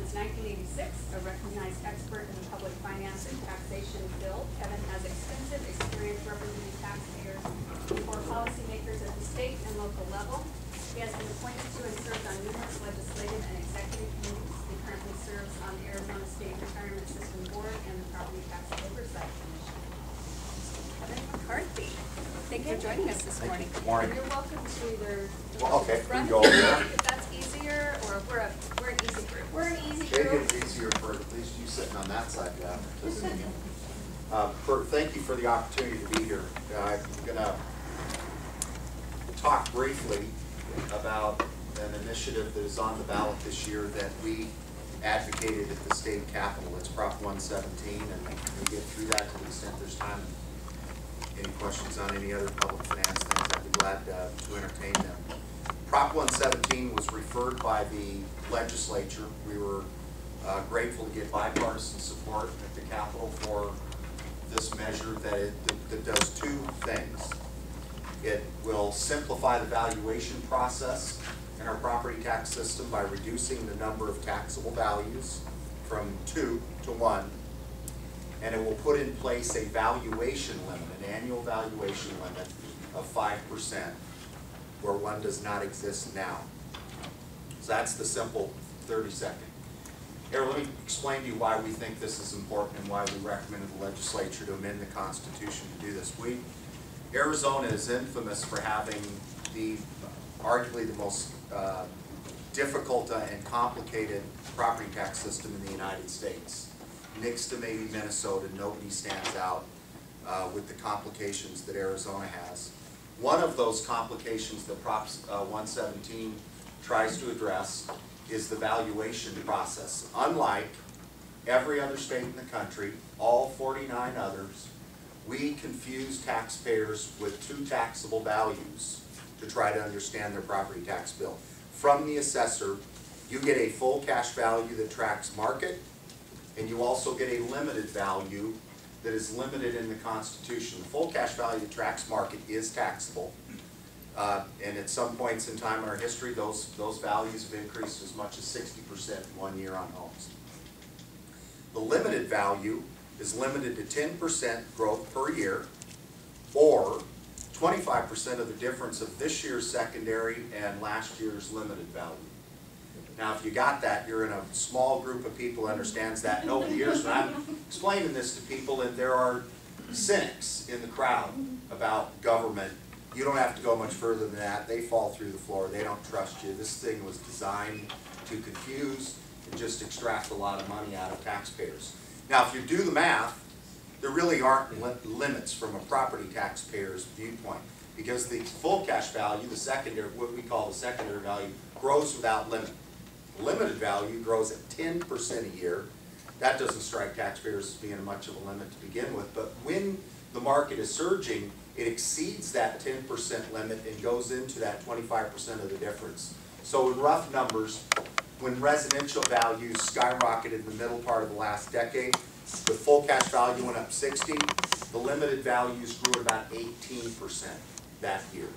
since 1986, a recognized expert in the public finance and taxation field. Kevin has extensive experience representing taxpayers before policymakers at the state and local level. He has been appointed to and served on numerous legislative and executive committees. He currently serves on the Arizona State Retirement System Board and the Property Tax Oversight Commission. Kevin McCarthy, thank you for joining us this morning. Good morning. You're welcome to either okay, front go if that's easier, or we're an easy group. We're an easy Maybe group. it's easier for at least you sitting on that side, thank you for the opportunity to be here. I'm going to talk briefly about an initiative that is on the ballot this year that we advocated at the state capitol. It's Prop 117, and we'll get through that to the extent there's time. Any questions on any other public finance things, I'd be glad to entertain them. Prop 117 was referred by the legislature. We were grateful to get bipartisan support at the Capitol for this measure that does two things. It will simplify the valuation process in our property tax system by reducing the number of taxable values from 2 to 1. And it will put in place a valuation limit, an annual valuation limit of 5%, where one does not exist now. So that's the simple 30-second. Here, let me explain to you why we think this is important and why we recommended the legislature to amend the Constitution to do this. Arizona is infamous for having arguably the most difficult and complicated property tax system in the United States. Next to maybe Minnesota, nobody stands out with the complications that Arizona has. One of those complications that Prop 117 tries to address is the valuation process. Unlike every other state in the country, all 49 others, we confuse taxpayers with two taxable values to try to understand their property tax bill. From the assessor, you get a full cash value that tracks market, and you also get a limited value that is limited in the Constitution. The full cash value that tracks market is taxable, and at some points in time in our history, those values have increased as much as 60% in 1 year on homes. The limited value is limited to 10% growth per year, or 25% of the difference of this year's secondary and last year's limited value. Now, if you got that, you're in a small group of people who understands that. And over the years, when I'm explaining this to people, and there are cynics in the crowd about government, you don't have to go much further than that. They fall through the floor. They don't trust you. This thing was designed to confuse and just extract a lot of money out of taxpayers. Now, if you do the math, there really aren't limits from a property taxpayer's viewpoint, because the full cash value, the secondary, what we call the secondary value, grows without limit. Limited value grows at 10% a year. That doesn't strike taxpayers as being much of a limit to begin with, but when the market is surging, it exceeds that 10% limit and goes into that 25% of the difference. So in rough numbers, when residential values skyrocketed in the middle part of the last decade, the full cash value went up 60, the limited values grew at about 18% that year.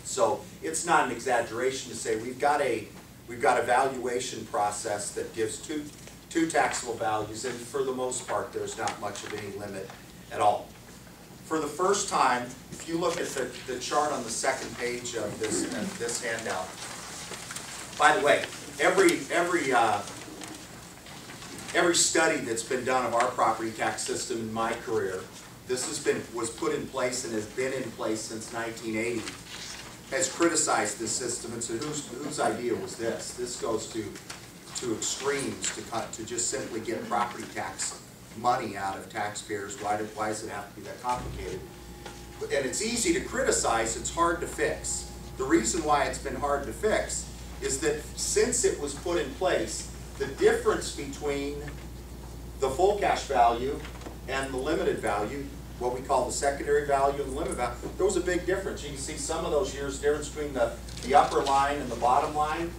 So it's not an exaggeration to say we've got a valuation process that gives two taxable values, and for the most part, there's not much of any limit at all. For the first time, if you look at the chart on the second page of this handout, by the way, every study that's been done of our property tax system in my career, was put in place and has been in place since 1980. Has criticized this system and said, whose idea was this? This goes to extremes to just simply get property tax money out of taxpayers. Why does it have to be that complicated? And it's easy to criticize, it's hard to fix. The reason why it's been hard to fix is that since it was put in place, the difference between the full cash value and the limited value, what we call the secondary value and the limit value, there was a big difference. You can see some of those years, the difference between the upper line and the bottom line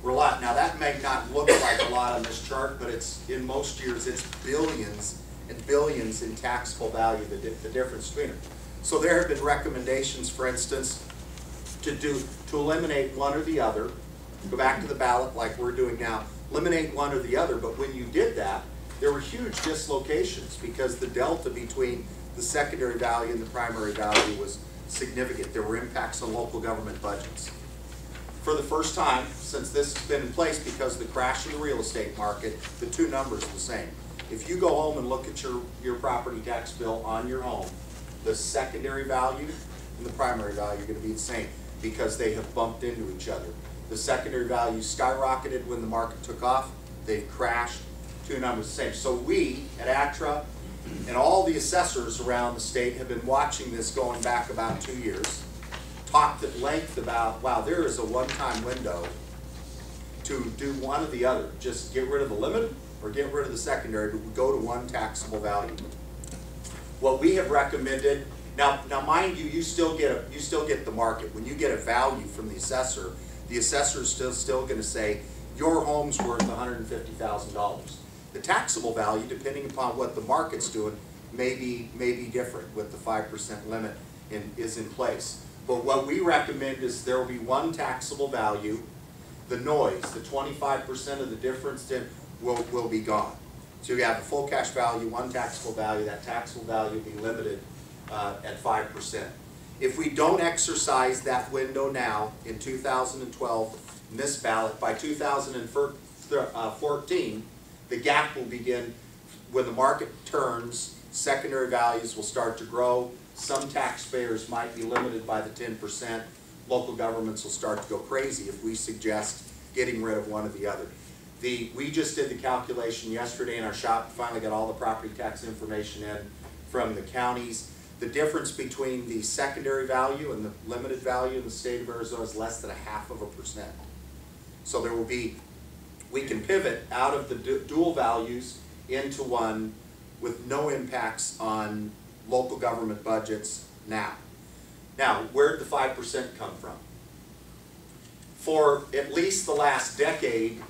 were a lot. Now that may not look like a lot on this chart, but in most years it's billions and billions in taxable value, the difference between them. So there have been recommendations, for instance, to eliminate one or the other, go back to the ballot like we're doing now, eliminate one or the other, but when you did that, there were huge dislocations because the delta between the secondary value and the primary value was significant. There were impacts on local government budgets. For the first time since this has been in place, because of the crash in the real estate market, the two numbers are the same. If you go home and look at your property tax bill on your home, the secondary value and the primary value are going to be the same because they have bumped into each other. The secondary value skyrocketed when the market took off. They've crashed. Two numbers the same. So we at ATRA and all the assessors around the state have been watching this going back about 2 years. Talked at length about, wow, there is a one-time window to do one or the other. Just get rid of the limit or get rid of the secondary, but go to one taxable value. What we have recommended, now mind you, you still get the market. When you get a value from the assessor is still going to say your home's worth $150,000. The taxable value, depending upon what the market's doing, may be different with the 5% limit is in place. But what we recommend is there will be one taxable value. The noise, the 25% of the difference then will be gone. So you have a full cash value, one taxable value. That taxable value will be limited at 5%. If we don't exercise that window now in 2012, in this ballot, by 2014, the gap will begin. When the market turns, secondary values will start to grow. Some taxpayers might be limited by the 10%. Local governments will start to go crazy if we suggest getting rid of one or the other. We just did the calculation yesterday in our shop, finally got all the property tax information in from the counties. The difference between the secondary value and the limited value in the state of Arizona is less than 0.5%. So there will be, we can pivot out of the dual values into one with no impacts on local government budgets now. Now, where did the 5% come from? For at least the last decade,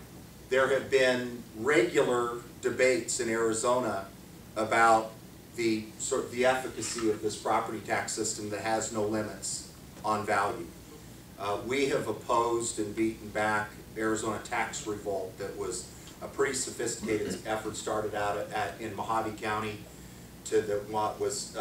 there have been regular debates in Arizona about the efficacy of this property tax system that has no limits on value. We have opposed and beaten back Arizona tax revolt that was a pretty sophisticated effort started out in Mojave County to what was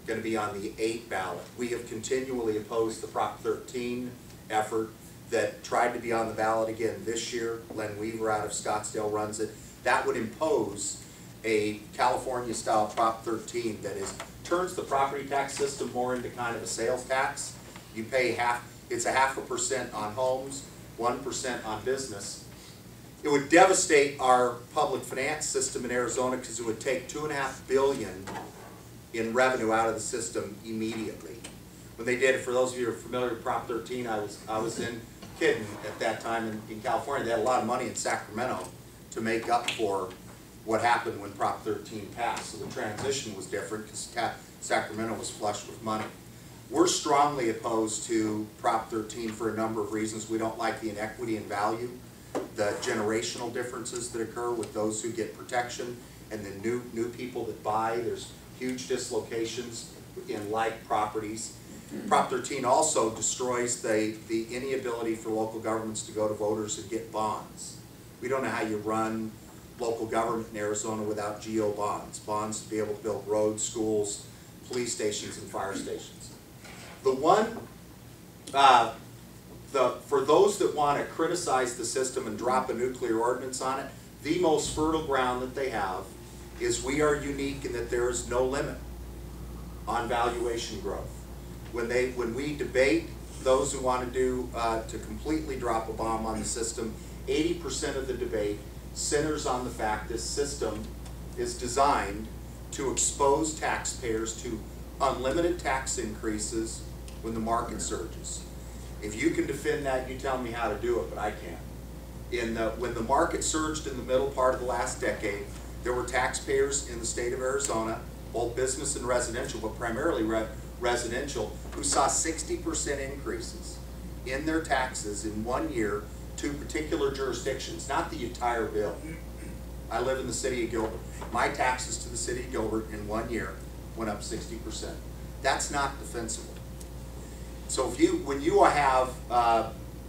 going to be on the 8 ballot. We have continually opposed the Prop 13 effort that tried to be on the ballot again this year. Len Weaver out of Scottsdale runs it. That would impose a California-style Prop 13 that turns the property tax system more into kind of a sales tax. You pay it's 0.5% on homes, 1% on business. It would devastate our public finance system in Arizona because it would take $2.5 billion in revenue out of the system immediately. When they did it, for those of you who are familiar with Prop 13, I was in Kidden at that time in California. They had a lot of money in Sacramento to make up for what happened when Prop 13 passed. So the transition was different because Sacramento was flush with money. We're strongly opposed to Prop 13 for a number of reasons. We don't like the inequity in value, the generational differences that occur with those who get protection and the new people that buy. There's huge dislocations in like properties. Prop 13 also destroys any ability for local governments to go to voters and get bonds. We don't know how you run local government in Arizona without GO bonds. Bonds to be able to build roads, schools, police stations, and fire stations. For those that want to criticize the system and drop a nuclear ordinance on it, the most fertile ground that they have is we are unique in that there is no limit on valuation growth. When we debate those who want to completely drop a bomb on the system, 80% of the debate centers on the fact this system is designed to expose taxpayers to unlimited tax increases when the market surges. If you can defend that, you tell me how to do it, but I can't. When the market surged in the middle part of the last decade, there were taxpayers in the state of Arizona, both business and residential, but primarily residential, who saw 60% increases in their taxes in 1 year to particular jurisdictions, not the entire bill. I live in the city of Gilbert. My taxes to the city of Gilbert in 1 year went up 60%. That's not defensible. So when you have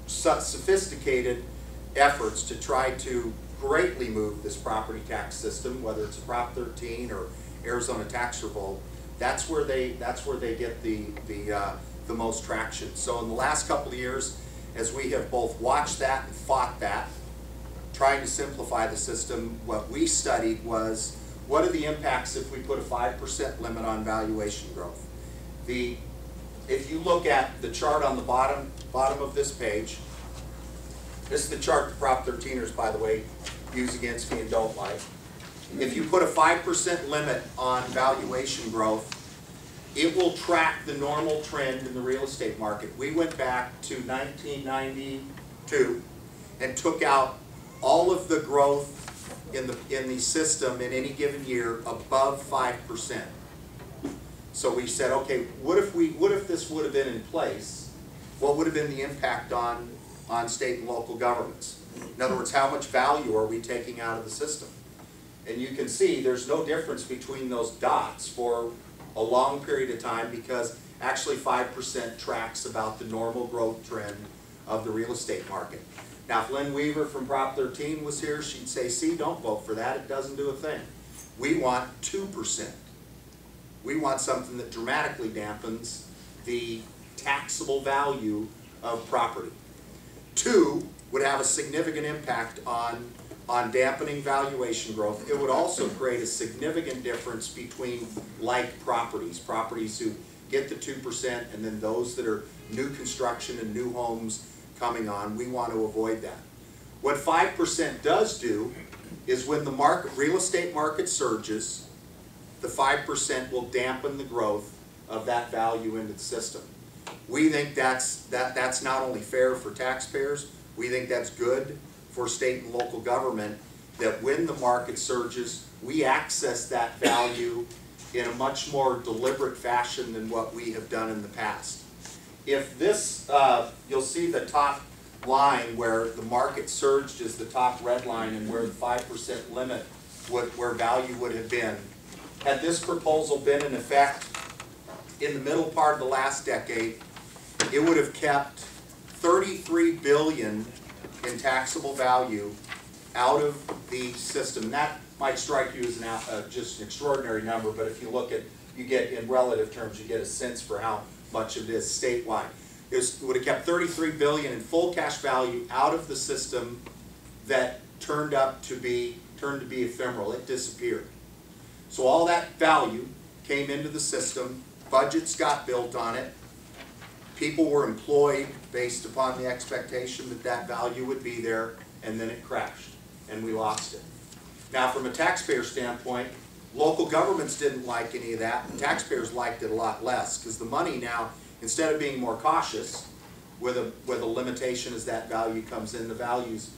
such sophisticated efforts to try to greatly moved this property tax system, whether it's a Prop 13 or Arizona tax revolt. That's where they get the most traction. So in the last couple of years, as we have both watched that and fought that, trying to simplify the system, what we studied was, what are the impacts if we put a 5% limit on valuation growth? If you look at the chart on the bottom of this page, this is the chart the Prop 13ers, by the way, use against me and don't like. If you put a 5% limit on valuation growth, it will track the normal trend in the real estate market. We went back to 1992 and took out all of the growth in the system in any given year above 5%. So we said, okay, what if this would have been in place? What would have been the impact on state and local governments? In other words, how much value are we taking out of the system? And you can see there's no difference between those dots for a long period of time, because actually 5% tracks about the normal growth trend of the real estate market. Now, if Lynn Weaver from Prop 13 was here, she'd say, see, don't vote for that, it doesn't do a thing. We want 2%. We want something that dramatically dampens the taxable value of property. 2 would have a significant impact on dampening valuation growth. It would also create a significant difference between like properties who get the 2%, and then those that are new construction and new homes coming on. We want to avoid that. What 5% does do is, when the real estate market surges, the 5% will dampen the growth of that value into the system. We think that's not only fair for taxpayers, we think that's good for state and local government, that when the market surges, we access that value in a much more deliberate fashion than what we have done in the past. If this, you'll see the top line where the market surged is the top red line, and where the 5% limit where value would have been. Had this proposal been in effect in the middle part of the last decade, it would have kept $33 billion in taxable value out of the system. That might strike you as just an extraordinary number, but if you look at, you get in relative terms, you get a sense for how much it is statewide. It would have kept $33 billion in full cash value out of the system that turned to be ephemeral. It disappeared. So all that value came into the system, budgets got built on it, people were employed based upon the expectation that that value would be there, and then it crashed, and we lost it. Now, from a taxpayer standpoint, local governments didn't like any of that, and taxpayers liked it a lot less, because the money now, instead of being more cautious with a limitation as that value comes in, the values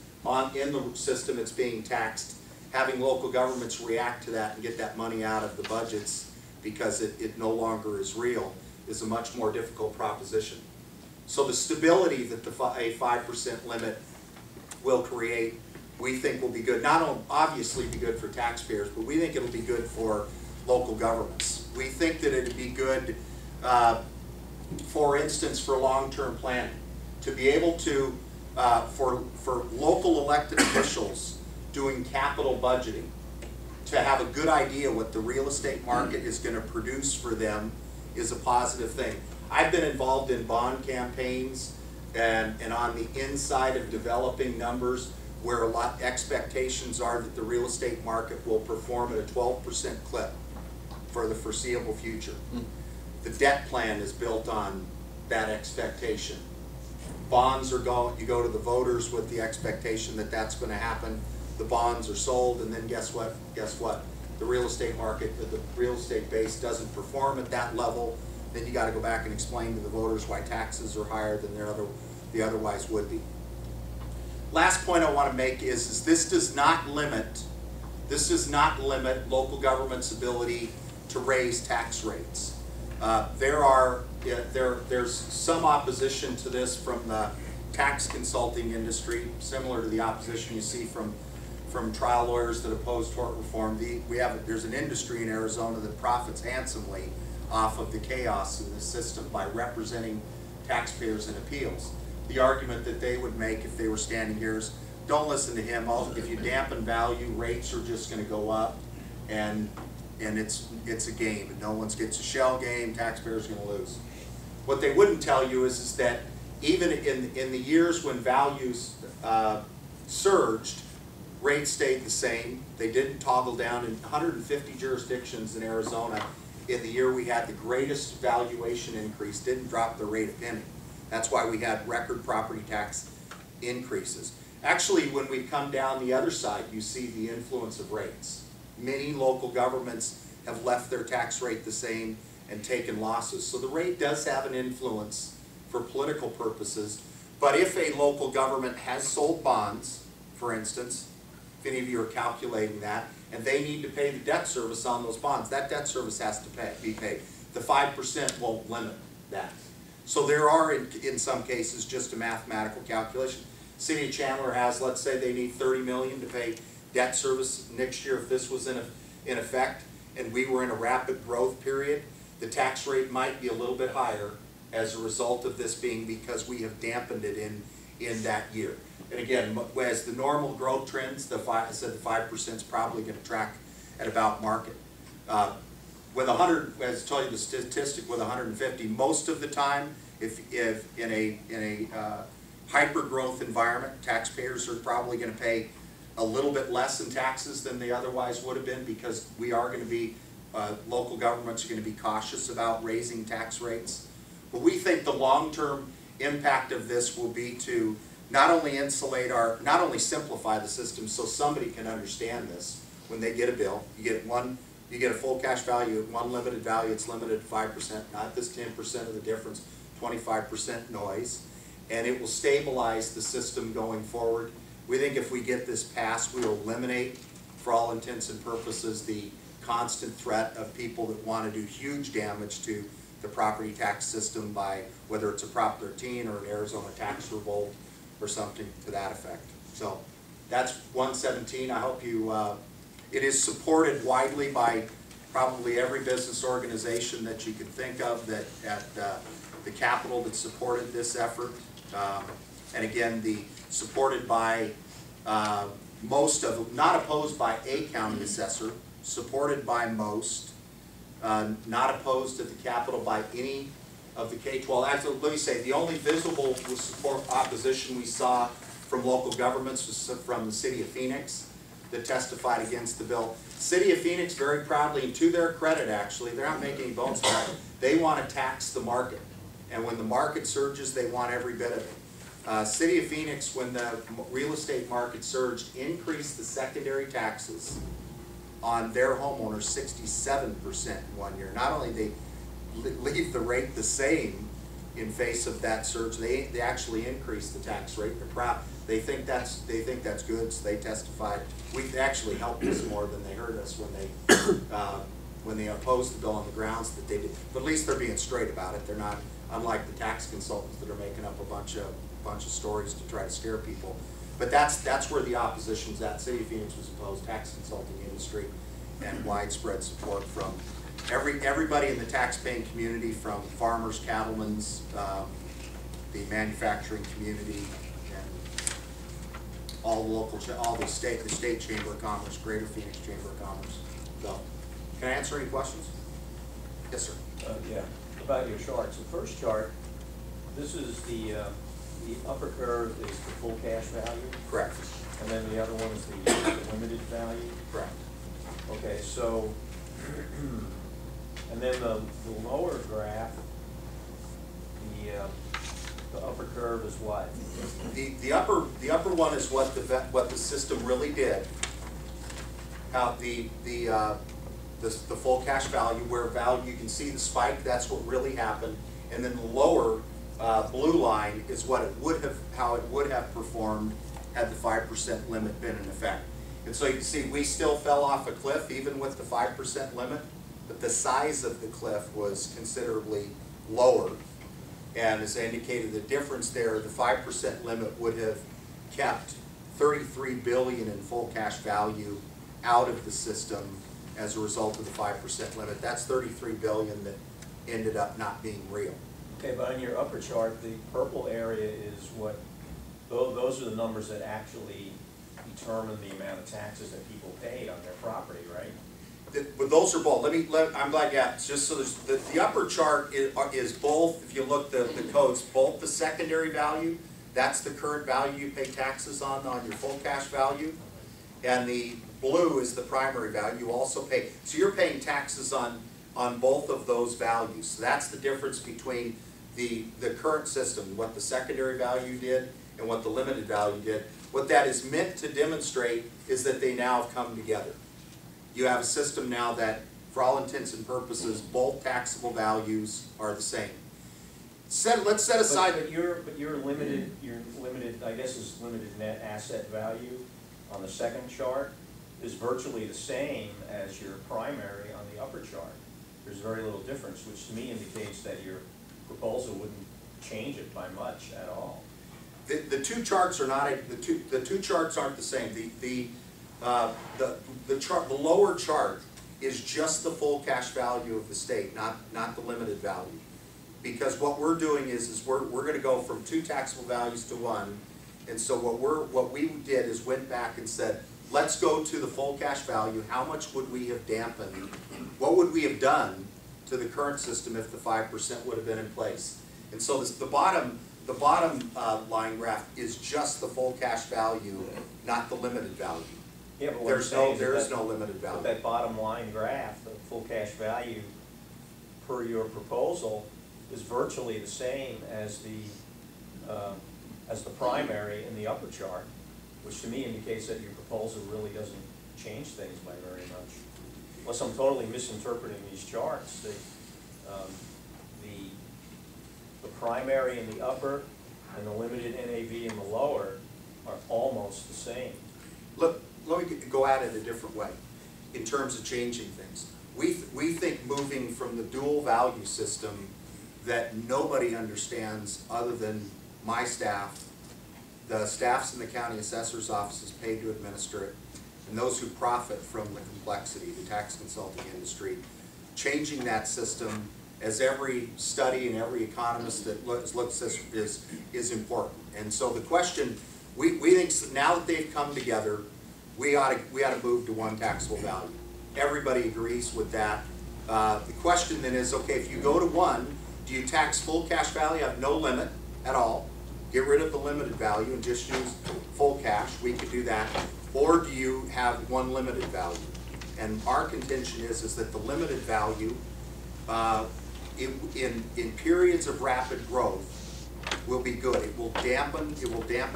in the system it's being taxed, having local governments react to that and get that money out of the budgets because it no longer is real is a much more difficult proposition. So the stability that a 5% limit will create, we think will be good. Not only obviously be good for taxpayers, but we think it'll be good for local governments. We think that it'd be good, for instance, for long-term planning, to be able to, for local elected officials doing capital budgeting, to have a good idea what the real estate market is going to produce for them is a positive thing. I've been involved in bond campaigns and on the inside of developing numbers where a lot expectations are that the real estate market will perform at a 12% clip for the foreseeable future. The debt plan is built on that expectation. Bonds are going, you go to the voters with the expectation that that's going to happen. The bonds are sold, and then guess what? Guess what? The real estate market, the real estate base doesn't perform at that level. Then you got to go back and explain to the voters why taxes are higher than they otherwise would be. Last point I want to make is this does not limit local government's ability to raise tax rates. There's some opposition to this from the tax consulting industry, similar to the opposition you see from trial lawyers that oppose tort reform. There's an industry in Arizona that profits handsomely off of the chaos in the system by representing taxpayers in appeals. The argument that they would make if they were standing here is, don't listen to him. If you dampen value, rates are just going to go up, and it's a game, and no one gets a shell game. Taxpayers are going to lose. What they wouldn't tell you is that even in the years when values surged, rates stayed the same. They didn't toggle down. In 150 jurisdictions in Arizona, in the year we had the greatest valuation increase, didn't drop the rate a penny. That's why we had record property tax increases. Actually, when we come down the other side, you see the influence of rates. Many local governments have left their tax rate the same and taken losses. So the rate does have an influence for political purposes. But if a local government has sold bonds, for instance, if any of you are calculating that, and they need to pay the debt service on those bonds, that debt service has to be paid. The 5% won't limit that. So there are, in some cases, just a mathematical calculation. City of Chandler has, let's say they need $30 million to pay debt service next year. If this was in effect and we were in a rapid growth period, the tax rate might be a little bit higher as a result of this being because we have dampened it in that year. And again, as the normal growth trends, I said the 5% is probably going to track at about market. With 100, as I told you the statistic, with 150, most of the time, if in a hyper growth environment, taxpayers are probably going to pay a little bit less in taxes than they otherwise would have been, because we are going to be local governments are going to be cautious about raising tax rates. But we think the long-term impact of this will be to not only not only simplify the system so somebody can understand this when they get a bill. You get a full cash value at one limited value, it's limited to 5%, not this 10% of the difference, 25% noise, and it will stabilize the system going forward. We think if we get this passed, we will eliminate, for all intents and purposes, the constant threat of people that want to do huge damage to the property tax system by whether it's a Prop 13 or an Arizona tax revolt or something to that effect. So that's 117. I hope you, it is supported widely by probably every business organization that you can think of that at the Capitol that supported this effort. And again, supported by most of, not opposed by a county assessor, supported by most, not opposed at the Capitol by any of the K-12. Actually, let me say, the only visible support opposition we saw from local governments was from the City of Phoenix that testified against the bill. City of Phoenix very proudly, and to their credit actually, they're not making any bones about it, they want to tax the market. And when the market surges, they want every bit of it. City of Phoenix, when the real estate market surged, increased the secondary taxes on their homeowners 67% in 1 year. Not only they leave the rate the same in face of that surge, they actually increased the tax rate. They're proud. They think that's good. So they testified. We actually helped us more than they hurt us when they opposed the bill on the grounds that they did. But at least they're being straight about it. They're not unlike the tax consultants that are making up a bunch of stories to try to scare people. But that's where the opposition's at. City of Phoenix was opposed, tax consulting industry, and widespread support from everybody in the tax-paying community, from farmers, cattlemen, the manufacturing community, and all the state Chamber of Commerce, Greater Phoenix Chamber of Commerce. So, can I answer any questions? Yes, sir. Yeah, about your charts. The first chart, this is the upper curve is the full cash value. Correct. And then the other one is the limited value. Correct. Okay, so and then the lower graph, the upper curve is what? The upper one is what the system really did. How the full cash value, where value, you can see the spike, that's what really happened, and then the lower blue line is what it would have, how it would have performed had the 5% limit been in effect. And so you can see we still fell off a cliff even with the 5% limit, but the size of the cliff was considerably lower. And as I indicated, the difference there, the 5% limit would have kept $33 billion in full cash value out of the system as a result of the 5% limit. That's $33 billion that ended up not being real. Okay, but on your upper chart, the purple area is what those are the numbers that actually determine the amount of taxes that people paid on their property, right? But those are both. I'm glad you asked. Just so there's, the upper chart is both, if you look the codes, both the secondary value, that's the current value you pay taxes on your full cash value, and the blue is the primary value. You also pay, so you're paying taxes on both of those values. So that's the difference between the current system, what the secondary value did and what the limited value did. What that is meant to demonstrate is that they now have come together. You have a system now that, for all intents and purposes, both taxable values are the same. Let's set aside. But your limited, I guess, is limited net asset value on the second chart is virtually the same as your primary on the upper chart. There's very little difference, which to me indicates that your proposal wouldn't change it by much at all. The two charts are not the two charts aren't the same. The lower chart is just the full cash value of the state, not the limited value. Because what we're doing is we're going to go from two taxable values to one, and so what we did is went back and said, let's go to the full cash value. How much would we have dampened? What would we have done to the current system if the 5% would have been in place? And so the bottom line graph is just the full cash value, not the limited value. Yeah, but there is no limited value. But that bottom line graph, the full cash value per your proposal, is virtually the same as the primary in the upper chart, which to me indicates that your proposal really doesn't change things by very much. Unless I'm totally misinterpreting these charts, the primary in the upper and the limited NAV in the lower are almost the same. Look, let me go at it a different way in terms of changing things. We think moving from the dual value system that nobody understands other than my staff, the staffs in the county assessor's offices paid to administer it, and those who profit from the complexity, the tax consulting industry, changing that system, as every study and every economist that looks at this is important. And so the question, we think now that they've come together, we ought to move to one taxable value. Everybody agrees with that. The question then is, okay, if you go to one, do you tax full cash value, have no limit at all, get rid of the limited value and just use full cash? We could do that. Or do you have one limited value? And our contention is that the limited value, in periods of rapid growth, will be good. It will dampen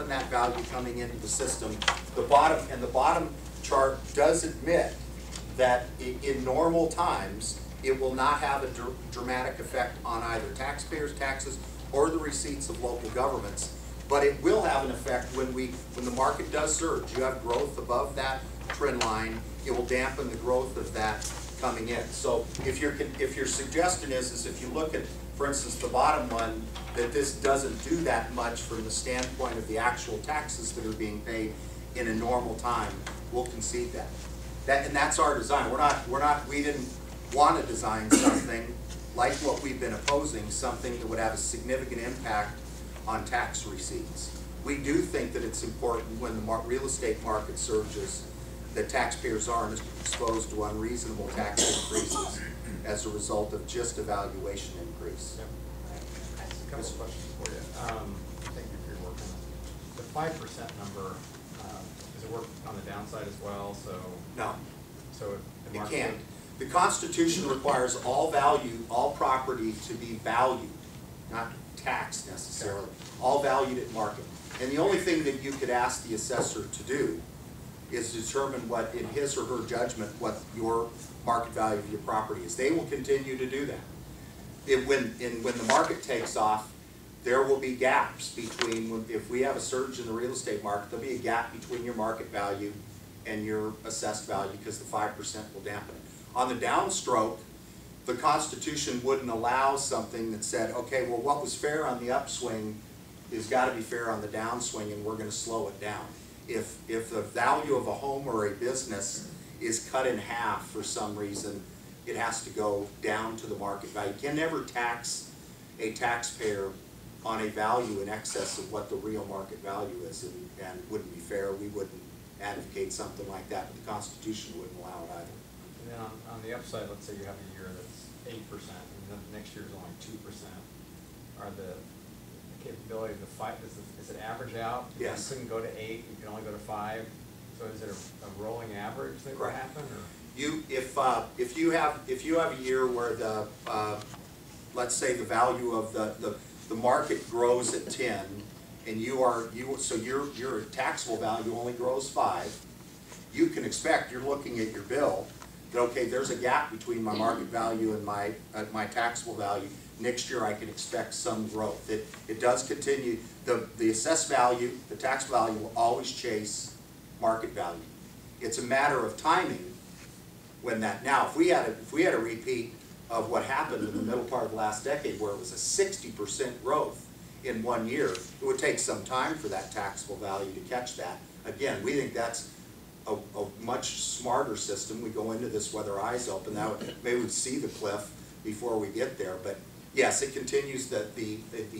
that value coming into the system. The bottom chart does admit that in normal times it will not have a dramatic effect on either taxpayers' taxes or the receipts of local governments, but it will have an effect when the market does surge. You have growth above that trend line, it will dampen the growth of that coming in. So if your suggestion is if you look at, for instance, the bottom one, that this doesn't do that much from the standpoint of the actual taxes that are being paid in a normal time, we'll concede that. And that's our design. We didn't want to design something like what we've been opposing, something that would have a significant impact on tax receipts. We do think that it's important when the real estate market surges that taxpayers aren't exposed to unreasonable tax increases as a result of just a valuation increase. Yeah. A couple of questions for you. Thank you for your work on it. The 5% number, does it work on the downside as well? So no. So if the it market can't. The Constitution requires all property to be valued, not taxed necessarily, all valued at market. And the only thing that you could ask the assessor to do is determine what, in his or her judgment, what your market value of your property is. They will continue to do that. When the market takes off, there will be gaps between, if we have a surge in the real estate market, there'll be a gap between your market value and your assessed value because the 5% will dampen it. On the downstroke, the Constitution wouldn't allow something that said, okay, well, what was fair on the upswing is got to be fair on the downswing, and we're going to slow it down. If the value of a home or a business is cut in half for some reason, it has to go down to the market value. You can never tax a taxpayer on a value in excess of what the real market value is, and wouldn't be fair. We wouldn't advocate something like that, but the Constitution wouldn't allow it either. And then on the upside, let's say you have a year that's 8%, and then next year is only 2%. Are the capability to fight, does it average out? Yes. You couldn't go to 8, you can only go to 5. So is it a rolling average that would happen? Or? If you have a year where the let's say the value of the market grows at 10, and so your taxable value only grows 5, you can expect, you're looking at your bill, that okay, there's a gap between my market value and my taxable value. Next year I can expect some growth. It does continue. The assessed value, the tax value will always chase market value. It's a matter of timing when that. Now, if we had a repeat of what happened in the middle part of the last decade, where it was a 60% growth in 1 year, it would take some time for that taxable value to catch that. Again, we think that's a much smarter system. We go into this with our eyes open. Now, maybe we'd see the cliff before we get there, but yes, it continues that the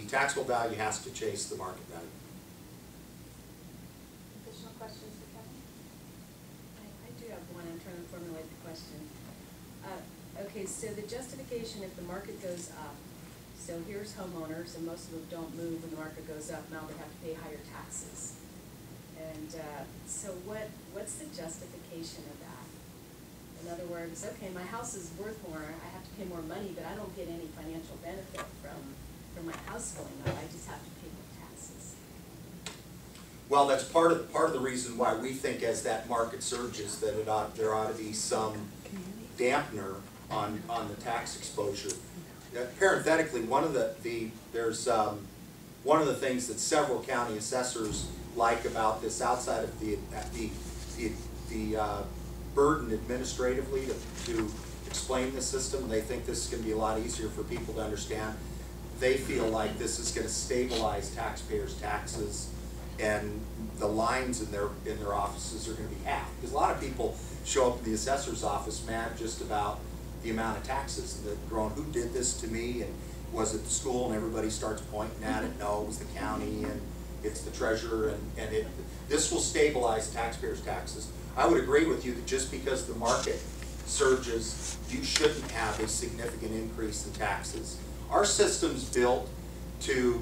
taxable value has to chase the market value. Additional questions for Kevin? I do have one. I'm trying to formulate the question. Okay, so the justification if the market goes up, so here's homeowners, and most of them don't move when the market goes up, now they have to pay higher taxes. And so what's the justification of that? In other words, okay, my house is worth more, I have to pay more money, but I don't get any financial benefit from my house going up, I just have to pay more taxes. Well, that's part of the reason why we think as that market surges that there ought to be some dampener on the tax exposure. Parenthetically, one of the things that several county assessors like about this, outside of the burden administratively to explain the system, they think this is going to be a lot easier for people to understand. They feel like this is going to stabilize taxpayers' taxes, and the lines in their offices are going to be half. Because a lot of people show up in the assessor's office mad just about the amount of taxes that grown. Who did this to me? And was it the school? And everybody starts pointing at it. No, it was the county, and it's the treasurer, and this will stabilize taxpayers' taxes. I would agree with you that just because the market surges, you shouldn't have a significant increase in taxes. Our system's built to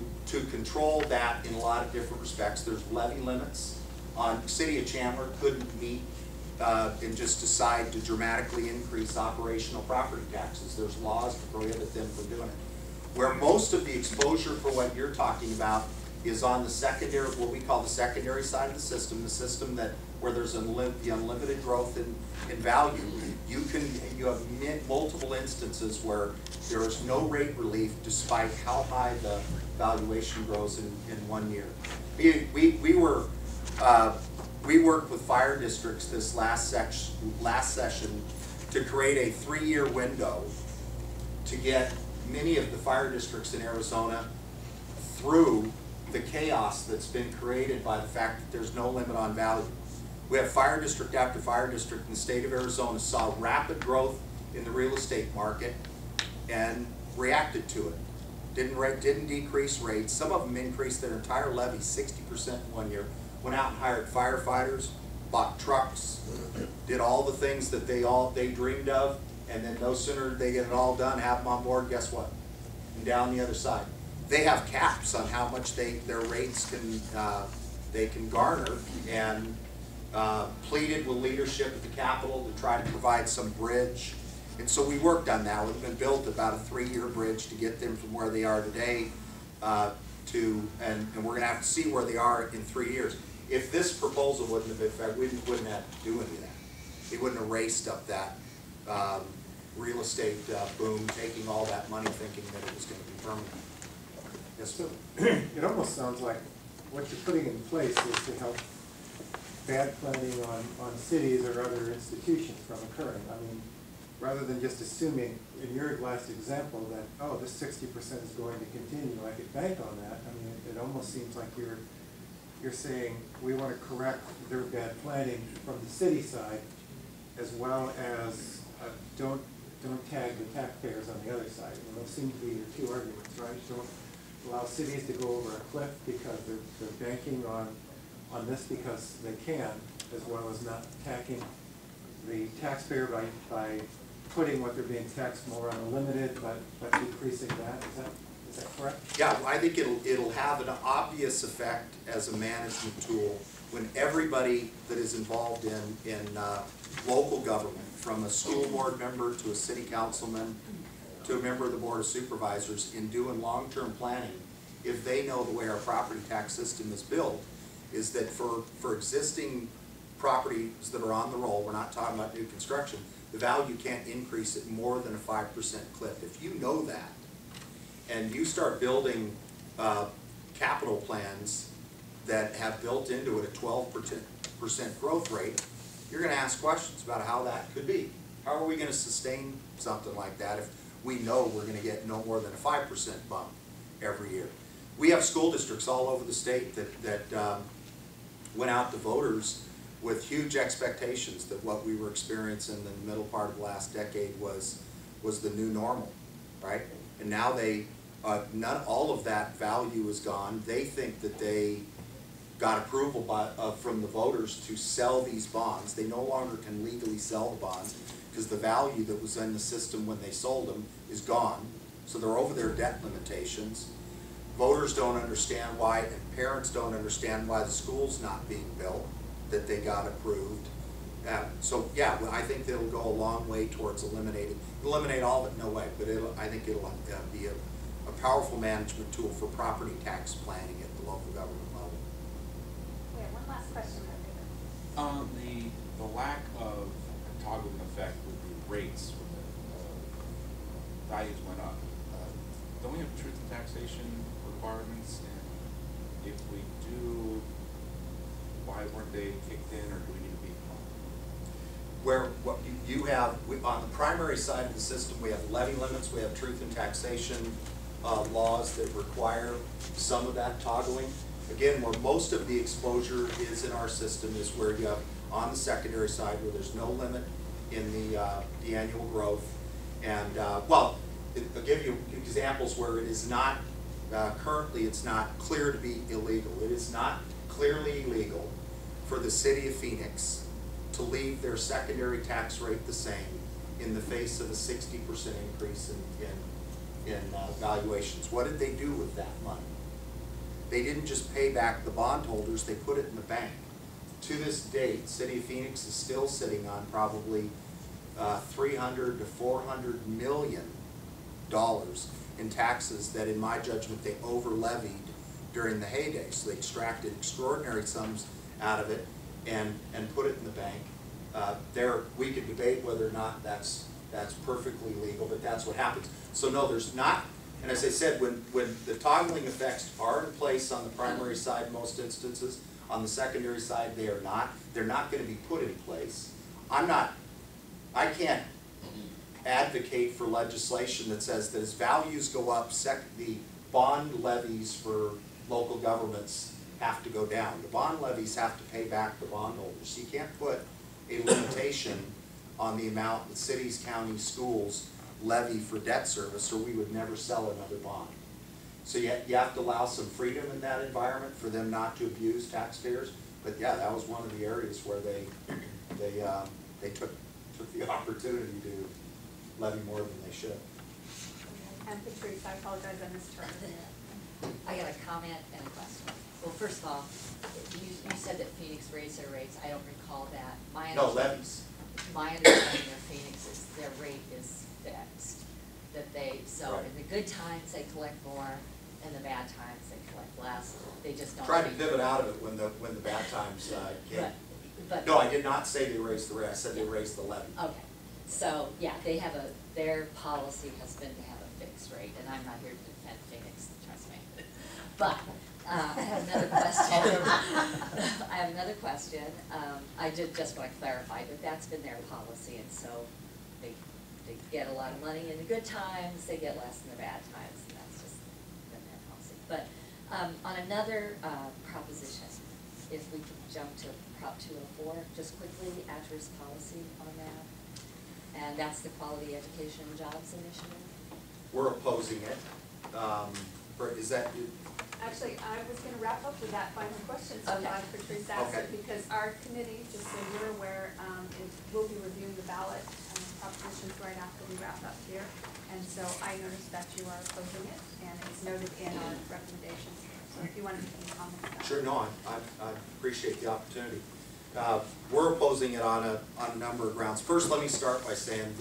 control that in a lot of different respects. There's levy limits on. City of Chandler couldn't meet and just decide to dramatically increase operational property taxes. There's laws to prohibit them from doing it. Where most of the exposure for what you're talking about is on the secondary, what we call the secondary side of the system that where there's the unlimited growth in value. You have multiple instances where there is no rate relief despite how high the valuation grows in 1 year. We worked with fire districts this last session to create a 3-year window to get many of the fire districts in Arizona through the chaos that's been created by the fact that there's no limit on value. We have fire district after fire district in the state of Arizona saw rapid growth in the real estate market and reacted to it. Didn't decrease rates. Some of them increased their entire levy 60% in 1 year. Went out and hired firefighters, bought trucks, did all the things that they dreamed of, and then no sooner did they get it all done, have them on board, guess what? And down the other side. They have caps on how much their rates can garner, and pleaded with leadership at the Capitol to try to provide some bridge. And so we worked on that. We've been built about a 3-year bridge to get them from where they are today and we're going to have to see where they are in 3 years. If this proposal wouldn't have been fair, we wouldn't have to do any of that. It wouldn't have raced up that real estate boom, taking all that money thinking that it was going to be permanent. Yes, so it almost sounds like what you're putting in place is to help bad planning on cities or other institutions from occurring. I mean, rather than just assuming in your last example that, oh, this 60% is going to continue, I could bank on that. I mean, it almost seems like you're saying we want to correct their bad planning from the city side, as well as don't tag the taxpayers on the other side. And those seem to be your two arguments, right? allow cities to go over a cliff because they're banking on this because they can, as well as not attacking the taxpayer by putting what they're being taxed more on a limited, but decreasing that. Is that correct? Yeah, I think it'll have an obvious effect as a management tool when everybody that is involved in local government, from a school board member to a city councilman to a member of the board of supervisors, in doing long-term planning, if they know the way our property tax system is built, is that for existing properties that are on the roll, we're not talking about new construction, the value can't increase at more than a 5% clip. If you know that, and you start building capital plans that have built into it a 12% growth rate, you're going to ask questions about how that could be. How are we going to sustain something like that if we know we're going to get no more than a 5% bump every year? We have school districts all over the state that went out to voters with huge expectations that what we were experiencing in the middle part of the last decade was the new normal, right? And now all of that value is gone. They think that they got approval from the voters to sell these bonds. They no longer can legally sell the bonds because the value that was in the system when they sold them is gone. So they're over their debt limitations. Voters don't understand why, and parents don't understand why the school's not being built that they got approved. So yeah, I think that'll go a long way towards eliminate all of it, no way, but I think it'll be a powerful management tool for property tax planning at the local government level. We have one last question over here. The lack of toggling effect with the rates when the values went up. Don't we have truth in taxation requirements? And if we do, why weren't they kicked in, or do we need to be? Where what you have on the primary side of the system, we have levy limits, we have truth in taxation laws that require some of that toggling. Again, where most of the exposure is in our system is where you have on the secondary side where there's no limit in the annual growth. And well, I'll give you examples where it is not, currently it's not clear to be illegal. It is not clearly illegal for the city of Phoenix to leave their secondary tax rate the same in the face of a 60% increase in valuations. What did they do with that money? They didn't just pay back the bondholders, they put it in the bank. To this date, City of Phoenix is still sitting on probably $300 to $400 million in taxes that, in my judgment, they over-levied during the heyday. So they extracted extraordinary sums out of it and put it in the bank. We could debate whether or not that's perfectly legal, but that's what happens. So no, there's not. And as I said, when the toggling effects are in place on the primary side in most instances, on the secondary side they are not. They're not going to be put in place. I can't advocate for legislation that says that as values go up, the bond levies for local governments have to go down. The bond levies have to pay back the bondholders. So you can't put a limitation on the amount that cities, counties, schools levy for debt service, or we would never sell another bond. So you have to allow some freedom in that environment for them not to abuse taxpayers. But yeah, that was one of the areas where they took the opportunity to levy more than they should. And Patrice, I apologize, I missed her. I got a comment and a question. Well, first of all, you said that Phoenix raised their rates. I don't recall that. No, levies. My understanding of Phoenix is their rate is fixed. So right. in the good times they collect more, in the bad times they collect less. They just don't. Tried to pivot out of it when the bad times came. But no, I did not say they raised the rate. I said they raised the levy. okay. So yeah, their policy has been to have a fixed rate, and I'm not here to defend Phoenix, trust me. But I have another question. I just want to clarify that that's been their policy, and so they get a lot of money in the good times, they get less in the bad times, and that's just been their policy. But on another proposition, if we could jump to Prop 204, just quickly, ATRA's policy on that, and that's the Quality Education and Jobs Initiative. We're opposing it. Or is that, Actually, I was gonna wrap up with that final question, so I'm Okay. glad Patrice asked it, Okay. because our committee, just so you're aware, will be reviewing the ballot propositions right after we wrap up here. And so I noticed that you are opposing it, and it's noted in our recommendations. So if you want to make any comments about it. sure, no, I appreciate the opportunity. We're opposing it on a number of grounds. First, let me start by saying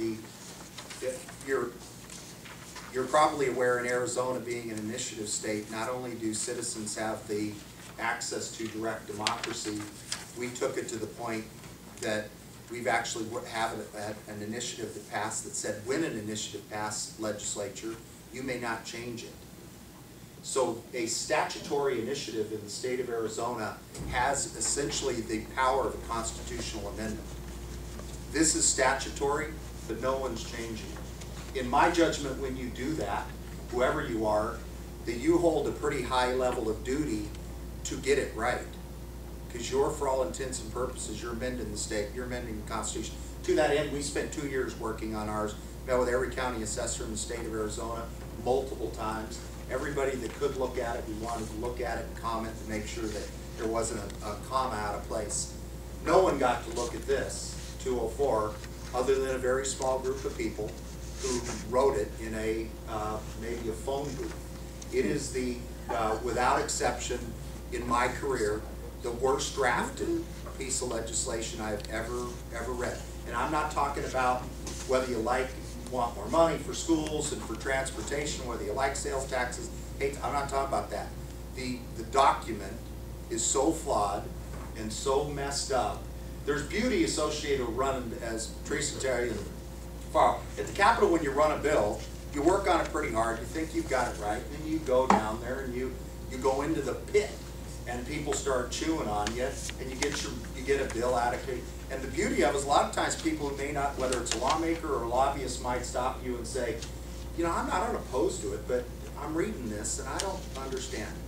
you're probably aware, in Arizona being an initiative state, not only do citizens have the access to direct democracy, we took it to the point that we've actually have an initiative that passed that said when an initiative passed legislature, you may not change it. So a statutory initiative in the state of Arizona has essentially the power of a constitutional amendment. This is statutory, but no one's changing it. In my judgment, when you do that, whoever you are, that you hold a pretty high level of duty to get it right. Because you're, for all intents and purposes, you're amending the state, you're amending the Constitution. To that end, we spent 2 years working on ours, met with every county assessor in the state of Arizona multiple times. Everybody that could look at it, we wanted to look at it and comment to make sure that there wasn't a comma out of place. No one got to look at this, 204, other than a very small group of people who wrote it in a maybe a phone booth. It is the, without exception, in my career, the worst drafted piece of legislation I've ever read. And I'm not talking about whether you want more money for schools and for transportation, whether you like sales taxes. I'm not talking about that. The document is so flawed and so messed up. There's beauty associated with running, as Teresa tell you, at the Capitol. When you run a bill, you work on it pretty hard, you think you've got it right, and then you go down there and you go into the pit, and people start chewing on you, and you get a bill out of it. And the beauty of it is, a lot of times people who may not, whether it's a lawmaker or a lobbyist, might stop you and say, you know, I'm not opposed to it, but I'm reading this and I don't understand it.